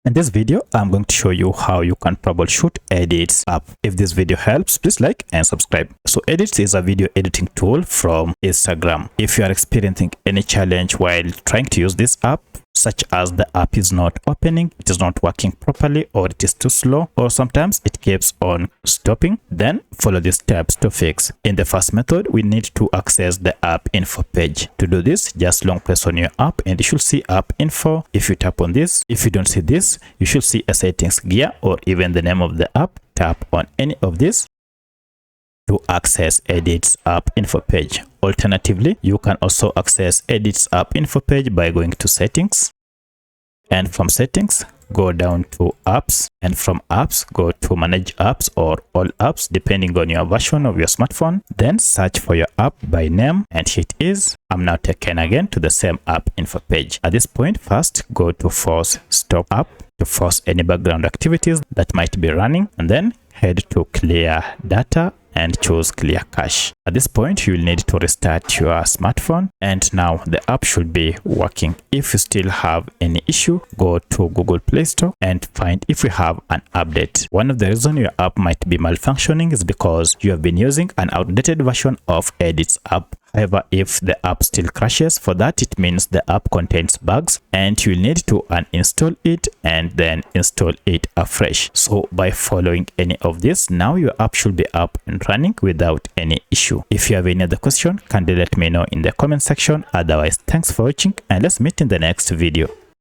In this video, I'm going to show you how you can troubleshoot Edits app. If this video helps, please like and subscribe. So Edits is a video editing tool from Instagram. If you are experiencing any challenge while trying to use this app, such as the app is not opening, it is not working properly, or it is too slow, or sometimes it keeps on stopping, then follow these steps to fix. In the first method, we need to access the app info page. To do this, just long press on your app and you should see app info. If you tap on this, if you don't see this, you should see a settings gear or even the name of the app. Tap on any of this to access Edits app info page. Alternatively, you can also access Edits app info page by going to settings, and from settings go down to apps, and from apps go to manage apps or all apps depending on your version of your smartphone. Then search for your app by name and hit ease. I'm now taken again to the same app info page. At this point, first go to force stop app to force any background activities that might be running, and then head to clear data and choose clear cache. At this point, you will need to restart your smartphone, and now the app should be working. If you still have any issue, go to Google Play Store and find if you have an update. One of the reasons your app might be malfunctioning is because you have been using an outdated version of Edits app. However, if the app still crashes, for that it means the app contains bugs and you'll need to uninstall it and then install it afresh. So by following any of this, now your app should be up and running without any issue. If you have any other question, kindly let me know in the comment section. Otherwise, thanks for watching and let's meet in the next video.